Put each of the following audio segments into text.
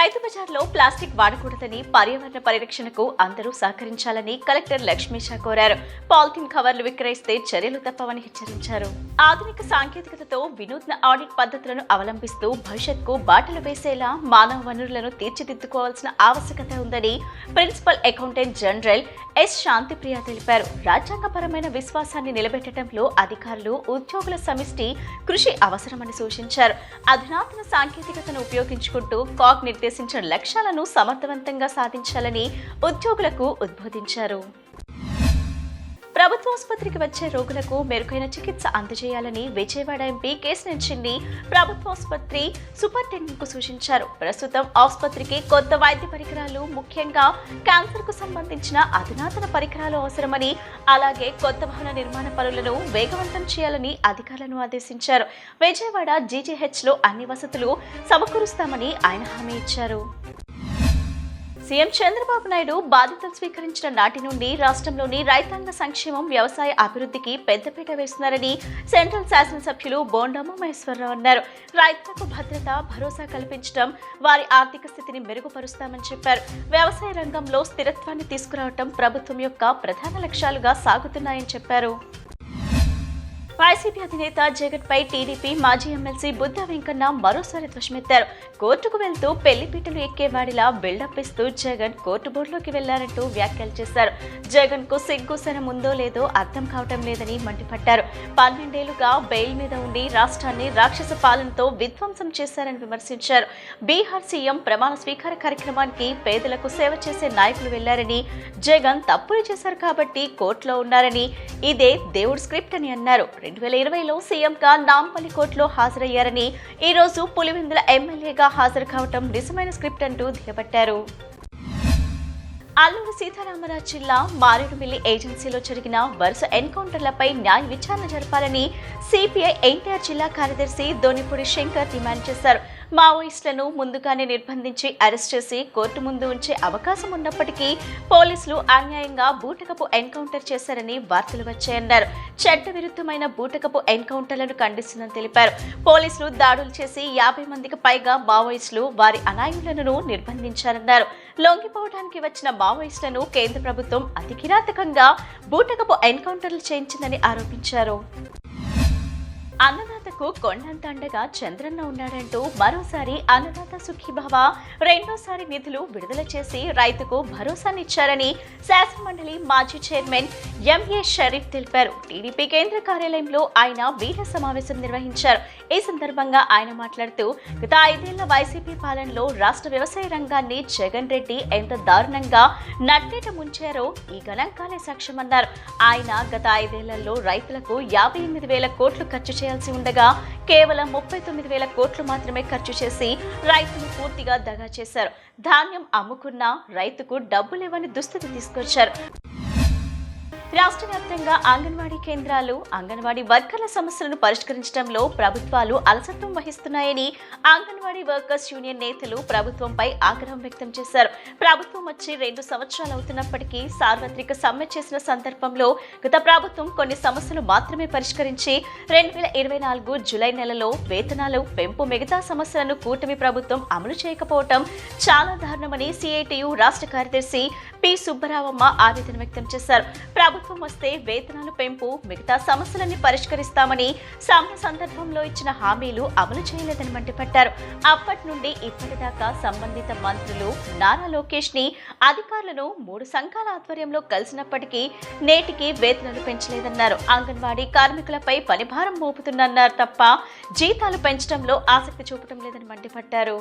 రైతు బజార్లో ప్లాస్టిక్ వాడకూడదని, పర్యావరణ పరిరక్షణకు అందరూ సహకరించాలని కలెక్టర్ లక్ష్మీషా కోరారు. పాలిథిన్ కవర్లు విక్రయిస్తే చర్యలు తప్పవని హెచ్చరించారు. ఆధునిక సాంకేతికతతో వినూత్న ఆడిట్ పద్ధతులను అవలంబిస్తూ భవిష్యత్తుకు బాటలు వేసేలా మానవ వనరులను తీర్చిదిద్దుకోవాల్సిన ఆవశ్యకత ఉందని principal accountant general S Shantipriya తెలిపారు. రాజ్యాంగపరమైన విశ్వాసాన్ని నిలబెట్టడంలో అధికారులు, ఉద్యోగుల సమిష్టి కృషి అవసరమని సూచించారు. అధునాతన సాంకేతికతను ఉపయోగించుకుంటూ కాగ్ నిర్దేశించిన లక్ష్యాలను సమర్థవంతంగా సాధించాలని ఉద్యోగులకు ఉద్బోధించారు. ప్రభుత్వ ఆసుపత్రికి వచ్చే రోగులకు మెరుగైన చికిత్స అందజేయాలని విజయవాడ ఎంపీ కేశినేని ప్రభుత్వ ఆసుపత్రి సూపరింటెండెంట్కు సూచించారు. ప్రస్తుతం ఆసుపత్రికి కొత్త వైద్య పరికరాలు, ముఖ్యంగా క్యాన్సర్కు సంబంధించిన అధునాతన పరికరాలు అవసరమని, అలాగే కొత్త భవన నిర్మాణ పనులను వేగవంతం చేయాలని అధికారులను ఆదేశించారు. విజయవాడ జీజీహెచ్లో అన్ని వసతులు సమకూరుస్తామని ఆయన హామీ ఇచ్చారు. సీఎం చంద్రబాబు నాయుడు బాధ్యతలు స్వీకరించిన నాటి నుండి రాష్ట్రంలోని రైతాంగ సంక్షేమం, వ్యవసాయ అభివృద్ధికి పెద్దపీట వేస్తున్నారని సెంట్రల్ శాసనసభ్యులు బోండమ్మ మహేశ్వరరావు అన్నారు. రైతులకు భద్రత, భరోసా కల్పించడం, వారి ఆర్థిక స్థితిని మెరుగుపరుస్తామని చెప్పారు. వ్యవసాయ రంగంలో స్థిరత్వాన్ని తీసుకురావడం ప్రభుత్వం యొక్క ప్రధాన లక్ష్యాలుగా సాగుతున్నాయని చెప్పారు. వైసీపీ అధినేత జగన్ పై టీడీపీ మాజీ ఎమ్మెల్సీ బుద్ధా వెంకన్న మరోసారి ధ్వజమెత్తారు. కోర్టుకు వెళ్తూ పెళ్లిపీటలు ఎక్కేవాడిలా బిల్డప్ ఇస్తూ జగన్ కోర్టు బోర్డులోకి వెళ్లారంటూ వ్యాఖ్యలు చేశారు. జగన్ కు సిగ్గుసనం ఉందో లేదో అర్థం కావటం లేదని మండిపడ్డారు. 12 ఏళ్లుగా బెయిల్ మీద ఉండి రాష్ట్రాన్ని రాక్షస పాలనతో విధ్వంసం చేశారని విమర్శించారు. బీహార్ సీఎం ప్రమాణ స్వీకార కార్యక్రమానికి పేదలకు సేవ చేసే నాయకులు వెళ్లారని, జగన్ తప్పులు చేశారు కాబట్టి కోర్టులో ఉన్నారని, ఇదే దేవుడి స్క్రిప్ట్ అని అన్నారు. 2020లో సీఎంగా నాంపల్లి కోర్టులో హాజరయ్యారని, ఈ రోజు పులివెందుల ఎమ్మెల్యేగా హాజరు కావటం నిజమైన స్క్రిప్ట్ అంటూ దిగబట్టారు. అల్లూరు సీతారామరాజు జిల్లా మారేడుమిల్లి ఏజెన్సీలో జరిగిన వరుస ఎన్కౌంటర్లపై న్యాయ విచారణ జరపాలని సిపిఐ ఎన్టీఆర్ జిల్లా కార్యదర్శి దోనిపూడి శంకర్ డిమాండ్ చేశారు. మావోయిస్టులను ముందుగానే నిర్బంధించి అరెస్ట్ చేసి కోర్టు ముందు ఉంచే అవకాశం ఉన్నప్పటికీ పోలీసులు అన్యాయంగా బూటకపు ఎన్కౌంటర్ చేశారని వార్తలు వచ్చాయన్నారు. చట్ట విరుద్ధమైన బూటకపు ఎన్కౌంటర్లను ఖండిస్తుందని తెలిపారు. పోలీసులు దాడులు చేసి 50 మందికి పైగా మావోయిస్టులు, వారి అనాయులను నిర్బంధించారన్నారు. లొంగిపోవడానికి వచ్చిన మావోయిస్టులను కేంద్ర ప్రభుత్వం అతి కిరాతకంగా బూటకపు ఎన్కౌంటర్లు చేయించిందని ఆరోపించారు. అన్నదాతకు కొండంత అండగా చంద్రన్న ఉన్నాడంటూ మరోసారి అన్నదాత సుఖీభవ రెండోసారి నిధులు విడుదల చేసి రైతుకు భరోసానిచ్చారని శాసనమండలి మాజీ చైర్మన్ ఎంఏ షరీఫ్ తెలిపారు. టీడీపీ కేంద్ర కార్యాలయంలో ఆయన వీర సమావేశం నిర్వహించారు. ఈ సందర్భంగా ఆయన మాట్లాడుతూ, గత 5 ఏళ్ల వైసీపీ పాలనలో రాష్ట్ర వ్యవసాయ రంగాన్ని జగన్ రెడ్డి ఎంత దారుణంగా నట్టేట ముంచారో ఈ గణాంకాలే సాక్ష్యమన్నారు. ఆయన గత 5 ఏళ్లలో రైతులకు 58,000 కోట్లు ఖర్చు చేయాల్సి ఉండగా కేవలం 39,000 కోట్లు మాత్రమే ఖర్చు చేసి రైతును పూర్తిగా దగా చేశారు. ధాన్యం అమ్ముకున్నా రైతుకు డబ్బులేవని దుస్థితి తీసుకొచ్చారు. రాష్ట్ర వ్యాప్తంగా అంగన్వాడీ కేంద్రాలు, అంగన్వాడీ వర్కర్ల సమస్యలను పరిష్కరించడంలో ప్రభుత్వాలు అలసత్వం వహిస్తున్నాయని అంగన్వాడీ వర్కర్స్ యూనియన్ నేతలు ప్రభుత్వంపై ఆగ్రహం వ్యక్తం చేశారు. ప్రభుత్వం వచ్చి 2 సంవత్సరాలు అవుతున్నప్పటికీ సార్వత్రిక సమ్మె చేసిన సందర్భంలో గత ప్రభుత్వం కొన్ని సమస్యలు మాత్రమే పరిష్కరించి 2024 జూలై నెలలో వేతనాలు పెంపు మిగతా సమస్యలను కూటమి ప్రభుత్వం అమలు చేయకపోవడం చాలా దారుణమని సిఐటియు రాష్ట్ర కార్యదర్శి పి సుబ్బరావమ్మ ఆవేదన వ్యక్తం చేశారు. ప్రభుత్వం వస్తే వేతనాలు పెంపు, మిగతా సమస్యలన్నీ పరిష్కరిస్తామని సమ్మె సందర్భంలో ఇచ్చిన హామీలు అమలు చేయలేదని మండిపడ్డారు. అప్పటి నుండి ఇప్పటిదాకా సంబంధిత మంత్రులు నారా లోకేష్ ని, అధికారులను 3 సంఘాల ఆధ్వర్యంలో కలిసినప్పటికీ నేటికి వేతనాలు పెంచలేదన్నారు. అంగన్వాడీ కార్మికులపై పనిభారం మోపుతున్నారు తప్ప జీతాలు పెంచడంలో ఆసక్తి చూపడం లేదని మండిపడ్డారు.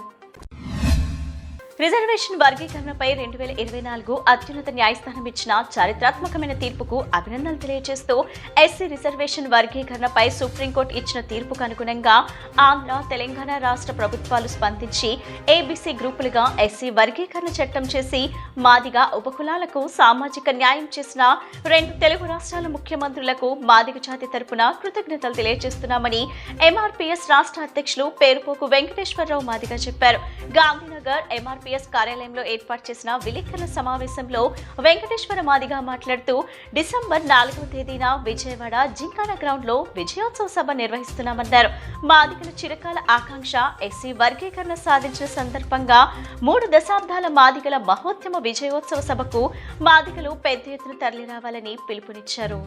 రిజర్వేషన్ వర్గీకరణపై 2024 అత్యున్నత న్యాయస్థానం ఇచ్చిన చారిత్రాత్మకమైన తీర్పుకు అభినందనలు తెలియజేస్తూ ఎస్సీ రిజర్వేషన్ వర్గీకరణపై సుప్రీంకోర్టు ఇచ్చిన తీర్పుకు అనుగుణంగా ఆంధ్ర, తెలంగాణ రాష్ట్ర ప్రభుత్వాలు స్పందించి ఏబీసీ గ్రూపులుగా ఎస్సీ వర్గీకరణ చట్టం చేసి మాదిగ ఉపకులాలకు సామాజిక న్యాయం చేసిన 2 తెలుగు రాష్ట్రాల ముఖ్యమంత్రులకు మాదిగ జాతి తరపున కృతజ్ఞతలు తెలియజేస్తున్నామని ఎంఆర్పీఎస్ రాష్ట్ర అధ్యక్షులు పేరుపోకు వెంకటేశ్వరరావు మాదిగ చెప్పారు. గాంధీనగర్ ఎంఆర్పీ ఐఎఫ్పిఎస్ కార్యాలయంలో ఏర్పాటు చేసిన విలేకరుల సమావేశంలో వెంకటేశ్వర మాదిగ మాట్లాడుతూ డిసెంబర్ 4వ తేదీన విజయవాడ జింకానా గ్రౌండ్ లో విజయోత్సవ సభ నిర్వహిస్తున్నామన్నారు. మాదిగల చిరకాల ఆకాంక్ష ఎస్సీ వర్గీకరణ సాధించిన సందర్భంగా 3 దశాబ్దాల మాదిగల మహోద్యమ విజయోత్సవ సభకు మాదిగలు పెద్ద ఎత్తున తరలిరావాలని పిలుపునిచ్చారు.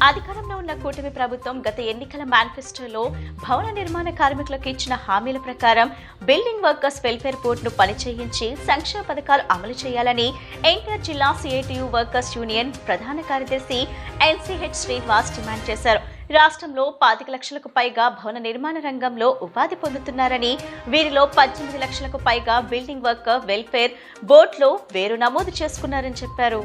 అధికారంలో ఉన్న కూటమి ప్రభుత్వం గత ఎన్నికల మేనిఫెస్టోలో భవన నిర్మాణ కార్మికులకు ఇచ్చిన హామీల ప్రకారం బిల్డింగ్ వర్కర్స్ వెల్ఫేర్ బోర్డును పనిచేయించి సంక్షేమ పథకాలు అమలు చేయాలని ఎన్టీఆర్ జిల్లా సిఐటియు వర్కర్స్ యూనియన్ ప్రధాన కార్యదర్శి ఎన్సీహెచ్ శ్రీనివాస్ డిమాండ్ చేశారు. రాష్ట్రంలో 25 లక్షలకు పైగా భవన నిర్మాణ రంగంలో ఉపాధి పొందుతున్నారని, వీరిలో 18 లక్షలకు పైగా బిల్డింగ్ వర్కర్ వెల్ఫేర్ బోర్డులో వేరు నమోదు చేసుకున్నారని చెప్పారు.